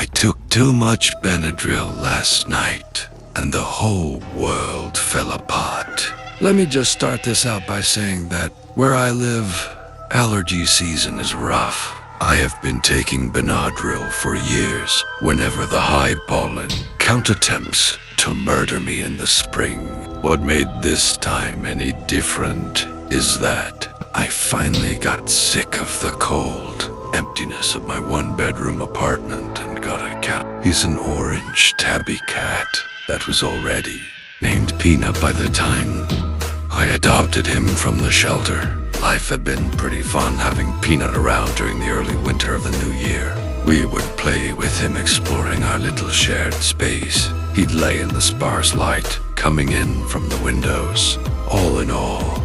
I took too much Benadryl last night, and the whole world fell apart. Let me just start this out by saying that where I live, allergy season is rough. I have been taking Benadryl for years whenever the high pollen count attempts to murder me in the spring. What made this time any different is that I finally got sick of the cold emptiness of my one-bedroom apartment and got a cat. He's an orange tabby cat that was already named Peanut by the time I adopted him from the shelter. Life had been pretty fun having Peanut around during the early winter of the new year. We would play with him exploring our little shared space. He'd lay in the sparse light coming in from the windows. All in all,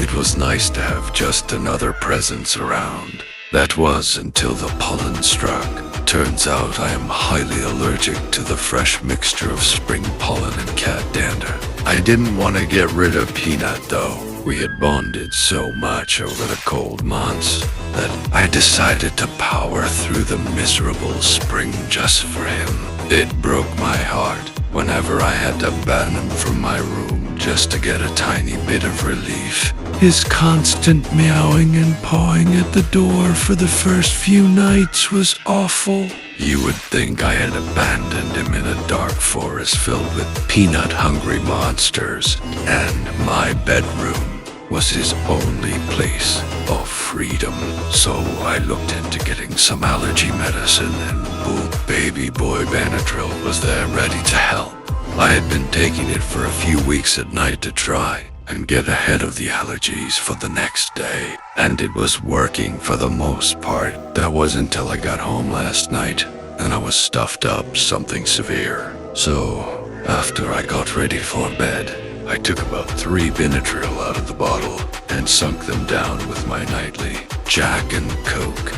it was nice to have just another presence around. That was until the pollen struck. Turns out I am highly allergic to the fresh mixture of spring pollen and cat dander. I didn't want to get rid of Peanut though. We had bonded so much over the cold months that I decided to power through the miserable spring just for him. It broke my heart whenever I had to ban him from my room just to get a tiny bit of relief. His constant meowing and pawing at the door for the first few nights was awful. You would think I had abandoned him in a dark forest filled with peanut-hungry monsters, and my bedroom was his only place of freedom. So I looked into getting some allergy medicine, and boom, baby boy Benadryl was there ready to help. I had been taking it for a few weeks at night to try and get ahead of the allergies for the next day, and it was working for the most part. That was until I got home last night and I was stuffed up something severe. So after I got ready for bed, I took about 3 Benadryl out of the bottle and sunk them down with my nightly Jack and Coke.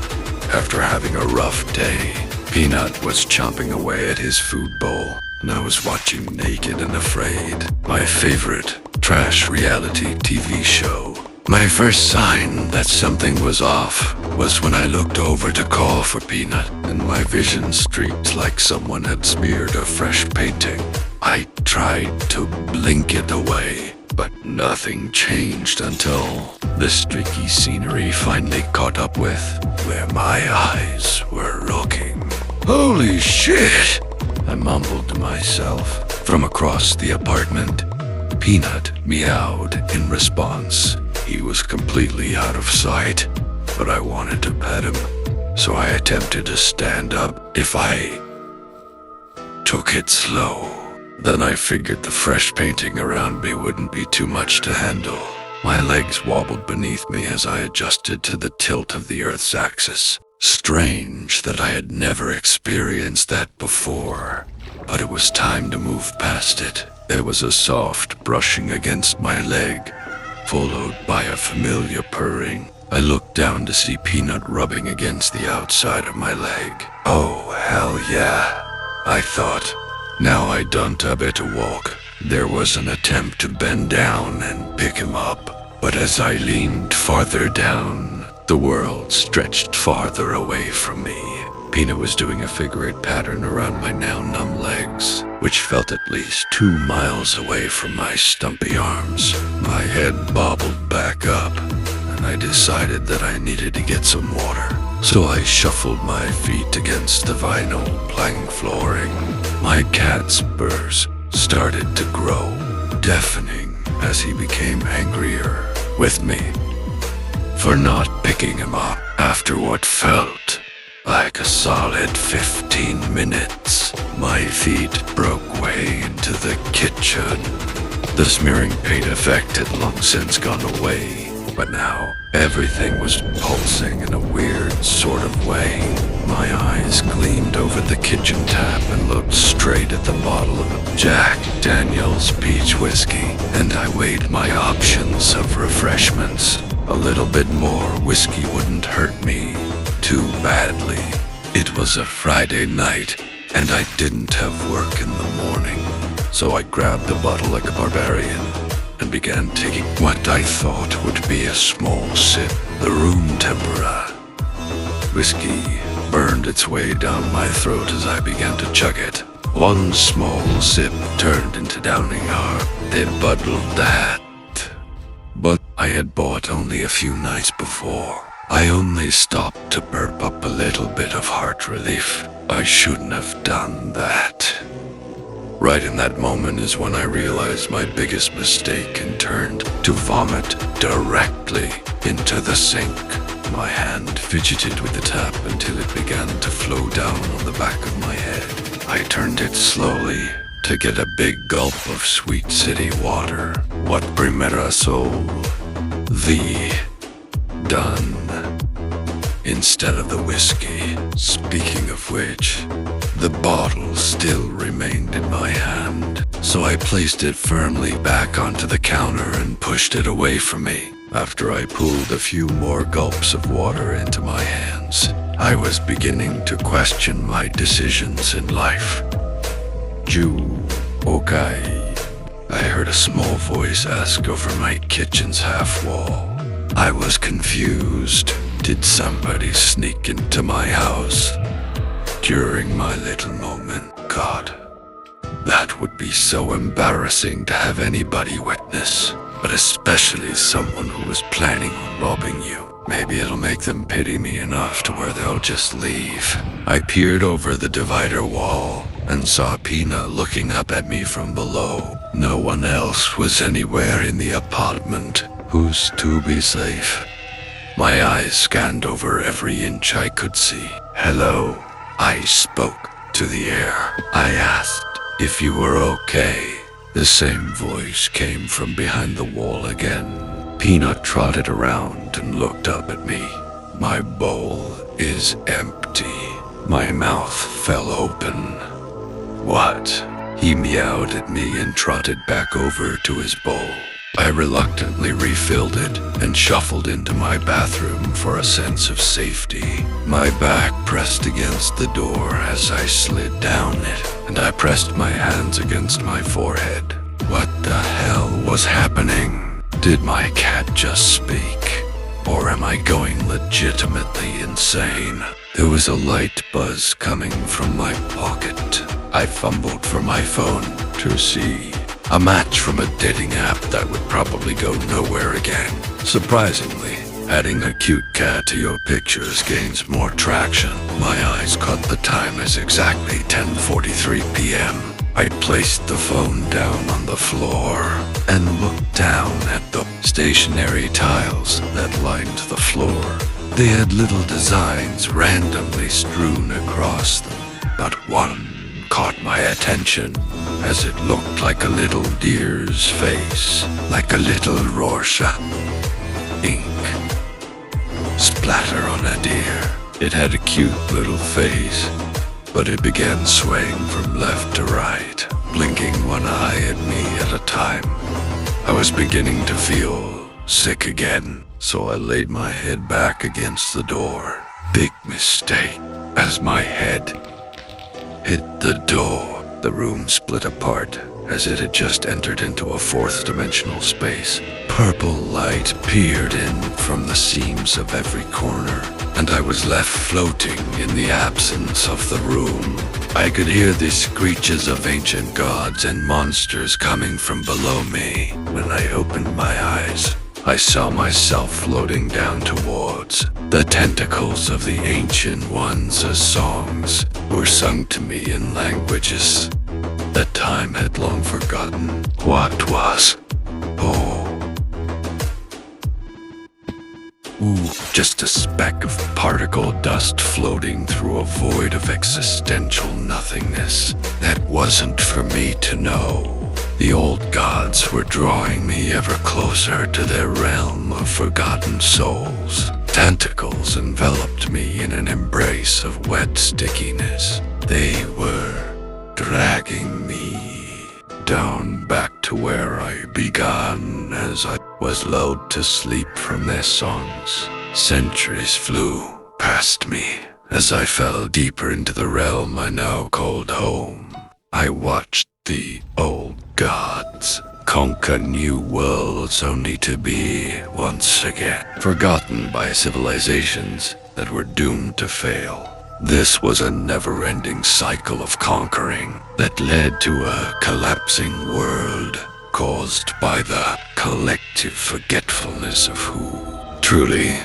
After having a rough day, Peanut was chomping away at his food bowl, and I was watching Naked and Afraid, my favorite trash reality TV show. My first sign that something was off was when I looked over to call for Peanut, and my vision streaked like someone had smeared a fresh painting. I tried to blink it away, but nothing changed until the streaky scenery finally caught up with where my eyes were looking. Holy shit! I mumbled to myself. From across the apartment, Peanut meowed in response. He was completely out of sight, but I wanted to pet him, so I attempted to stand up if I took it slow. Then I figured the fresh painting around me wouldn't be too much to handle. My legs wobbled beneath me as I adjusted to the tilt of the Earth's axis. Strange that I had never experienced that before, but it was time to move past it. There was a soft brushing against my leg, followed by a familiar purring. I looked down to see Peanut rubbing against the outside of my leg. Oh, hell yeah, I thought. Now I don't have it to walk. There was an attempt to bend down and pick him up, but as I leaned farther down, the world stretched farther away from me. Peanut was doing a figure-8 pattern around my now numb legs, which felt at least 2 miles away from my stumpy arms. My head bobbled back up, and I decided that I needed to get some water. So I shuffled my feet against the vinyl plank flooring. My cat's purrs started to grow, deafening as he became angrier with me for not picking him up after what felt like a solid 15 minutes. My feet broke way into the kitchen. The smearing paint effect had long since gone away, but now everything was pulsing in a weird sort of way. My eyes gleamed over the kitchen tap and looked straight at the bottle of Jack Daniel's peach whiskey, and I weighed my options of refreshments. A little bit more whiskey wouldn't hurt me too badly. It was a Friday night, and I didn't have work in the morning, so I grabbed the bottle like a barbarian and began taking what I thought would be a small sip. The room temperature whiskey burned its way down my throat as I began to chug it. One small sip turned into downing our they bottled that. But I had bought only a few nights before. I only stopped to burp up a little bit of heart relief. I shouldn't have done that. Right in that moment is when I realized my biggest mistake and turned to vomit directly into the sink. My hand fidgeted with the tap until it began to flow down on the back of my head. I turned it slowly to get a big gulp of sweet city water. What primera soul? The done. Instead of the whiskey. Speaking of which, the bottle still remained in my hand, so I placed it firmly back onto the counter and pushed it away from me. After I pulled a few more gulps of water into my hands, I was beginning to question my decisions in life. Okay. I heard a small voice ask over my kitchen's half wall. I was confused. Did somebody sneak into my house? During my little moment, God, that would be so embarrassing to have anybody witness, but especially someone who was planning on robbing you. Maybe it'll make them pity me enough to where they'll just leave. I peered over the divider wall and saw Pina looking up at me from below. No one else was anywhere in the apartment. Who's to be safe? My eyes scanned over every inch I could see. Hello. I spoke to the air. I asked if you were okay. The same voice came from behind the wall again. Peanut trotted around and looked up at me. My bowl is empty. My mouth fell open. What? He meowed at me and trotted back over to his bowl. I reluctantly refilled it and shuffled into my bathroom for a sense of safety. My back pressed against the door as I slid down it, and I pressed my hands against my forehead. What the hell was happening? Did my cat just speak? Or am I going legitimately insane? There was a light buzz coming from my pocket. I fumbled for my phone to see. A match from a dating app that would probably go nowhere again. Surprisingly, adding a cute cat to your pictures gains more traction. My eyes caught the time as exactly 10:43 p.m. I placed the phone down on the floor and looked down at the stationary tiles that lined the floor. They had little designs randomly strewn across them, but one caught my attention, as it looked like a little deer's face, like a little Rorschach. Ink splatter on a deer. It had a cute little face, but it began swaying from left to right, blinking one eye at me at a time. I was beginning to feel sick again, so I laid my head back against the door. Big mistake, as my head hit the door. The room split apart as it had just entered into a fourth-dimensional space. Purple light peered in from the seams of every corner, and I was left floating in the absence of the room. I could hear the screeches of ancient gods and monsters coming from below me. When I opened my eyes, I saw myself floating down towards the tentacles of the ancient ones as songs were sung to me in languages that time had long forgotten what was. Just a speck of particle dust floating through a void of existential nothingness that wasn't for me to know. The old gods were drawing me ever closer to their realm of forgotten souls. Tentacles enveloped me in an embrace of wet stickiness. They were dragging me down back to where I began as I was lulled to sleep from their songs. Centuries flew past me as I fell deeper into the realm I now called home. I watched the old gods conquer new worlds only to be, once again, forgotten by civilizations that were doomed to fail. This was a never-ending cycle of conquering that led to a collapsing world caused by the collective forgetfulness of who truly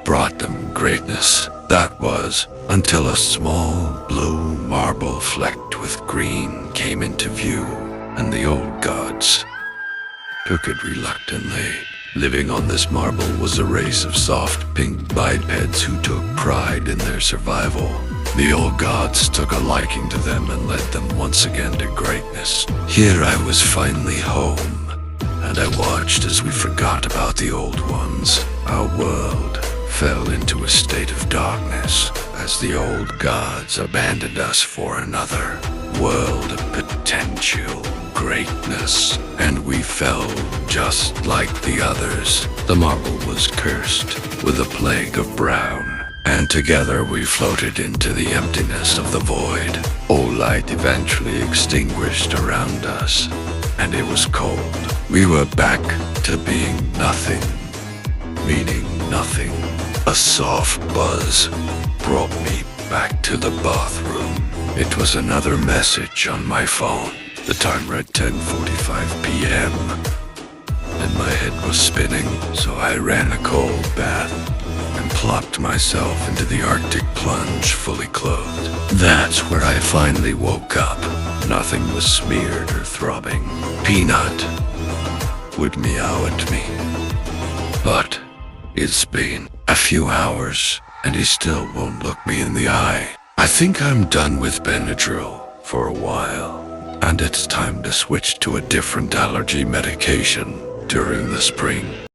brought them greatness. That was until a small blue marble flecked with green came into view, and the old gods took it reluctantly. Living on this marble was a race of soft pink bipeds who took pride in their survival. The old gods took a liking to them and led them once again to greatness. Here I was finally home, and I watched as we forgot about the old ones. Our world fell into a state of darkness as the old gods abandoned us for another world of potential greatness, and we fell just like the others. The marble was cursed with a plague of brown, and together we floated into the emptiness of the void. All light eventually extinguished around us, and it was cold. We were back to being nothing, meaning nothing. A soft buzz brought me back to the bathroom. It was another message on my phone. The time read 10:45 p.m. and my head was spinning, so I ran a cold bath and plopped myself into the Arctic plunge fully clothed. That's where I finally woke up. Nothing was smeared or throbbing. Peanut would meow at me. But it's been a few hours, and he still won't look me in the eye. I think I'm done with Benadryl for a while, and it's time to switch to a different allergy medication during the spring.